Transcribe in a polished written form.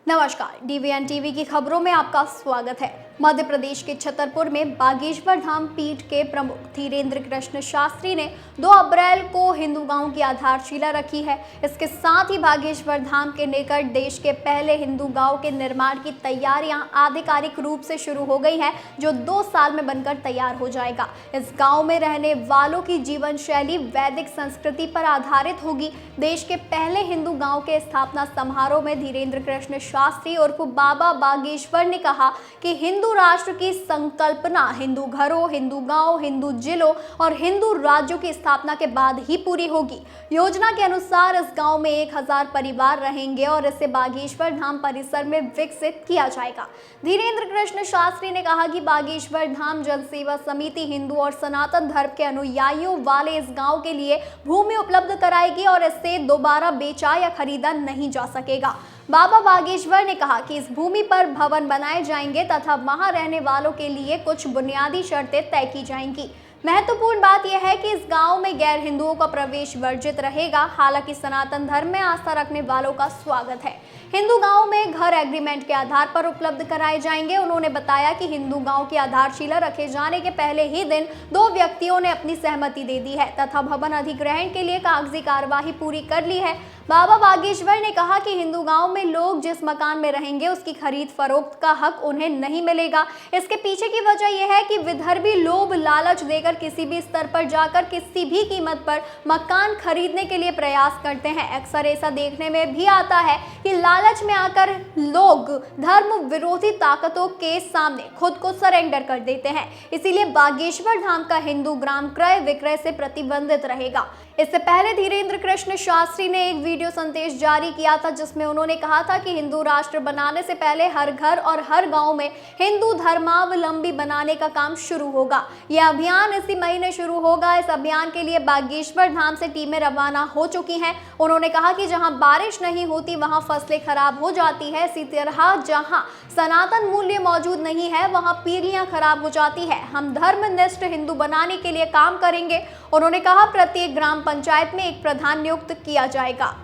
नमस्कार, डीवीएन टीवी की खबरों में आपका स्वागत है। मध्य प्रदेश के छतरपुर में बागेश्वर धाम पीठ के प्रमुख धीरेन्द्र कृष्ण शास्त्री ने 2 अप्रैल को हिंदू गांव की आधारशिला रखी है। इसके साथ ही बागेश्वर धाम के निकट देश के पहले हिंदू गांव के निर्माण की तैयारियां आधिकारिक रूप से शुरू हो गई हैं, जो 2 साल में बनकर तैयार हो जाएगा। इस गाँव में रहने वालों की जीवन शैली वैदिक संस्कृति पर आधारित होगी। देश के पहले हिंदू गाँव के स्थापना समारोह में धीरेन्द्र कृष्ण शास्त्री उर्फ बाबा बागेश्वर ने कहा कि हिंदू राष्ट्र की संकल्पना हिंदू घरों, हिंदू गांव, हिंदू जिलों और हिंदू राज्यों की स्थापना के बाद ही पूरी होगी। योजना के अनुसार इस गांव में 1000 परिवार रहेंगे और इसे बागेश्वर धाम परिसर में विकसित किया जाएगा। धीरेन्द्र कृष्ण शास्त्री ने कहा कि बागेश्वर धाम जन सेवा समिति हिंदू और सनातन धर्म के अनुयायियों वाले इस गाँव के लिए भूमि उपलब्ध कराएगी और इससे दोबारा बेचा या खरीदा नहीं जा सकेगा। बाबा बागेश्वर ने कहा कि इस भूमि पर भवन बनाए जाएंगे तथा वहां रहने वालों के लिए कुछ बुनियादी शर्तें तय की जाएंगी। महत्वपूर्ण बात यह है कि इस गांव में गैर हिंदुओं का प्रवेश वर्जित रहेगा। हालांकि सनातन धर्म में आस्था रखने वालों का स्वागत है। हिंदू गांव में घर एग्रीमेंट के आधार पर उपलब्ध कराए जाएंगे। उन्होंने बताया कि हिंदू गांव की आधारशिला रखे जाने के पहले ही दिन 2 व्यक्तियों ने अपनी सहमति दे दी है तथा भवन अधिग्रहण के लिए कागजी कार्यवाही पूरी कर ली है। बाबा बागेश्वर ने कहा कि हिंदू गांव में लोग जिस मकान में रहेंगे उसकी खरीद फरोख्त का हक उन्हें नहीं मिलेगा। इसके पीछे की वजह यह है कि विदर्भी लोभ लालच देकर किसी भी स्तर पर जाकर किसी भी कीमत पर मकान खरीदने के लिए प्रयास करते हैं। अक्सर ऐसा देखने में भी आता है कि लालच में आकर लोग धर्म विरोधी ताकतों के सामने खुद को सरेंडर कर देते हैं। इसीलिए बागेश्वर धाम का हिंदू ग्राम क्रय विक्रय से प्रतिबंधित रहेगा। इससे पहले धीरेन्द्र कृष्ण शास्त्री ने एक वीडियो संदेश जारी किया था, जिसमें उन्होंने कहा था कि हिंदू राष्ट्र बनाने से पहले हर घर और हर गांव में हिंदू धर्मावलंबी बनाने का काम शुरू होगा। यह अभियान इसी महीने शुरू होगा। इस अभियान के लिए बागेश्वर धाम से टीमें रवाना हो चुकी हैं। उन्होंने कहा कि जहां बारिश नहीं होती वहां फसलें खराब हो जाती है। इसी तरह जहां सनातन मूल्य मौजूद नहीं है वहां पीढ़ियां खराब हो जाती है। हम धर्मनिष्ठ हिंदू बनाने के लिए काम करेंगे। उन्होंने कहा प्रत्येक ग्राम पंचायत में एक प्रधान नियुक्त किया जाएगा।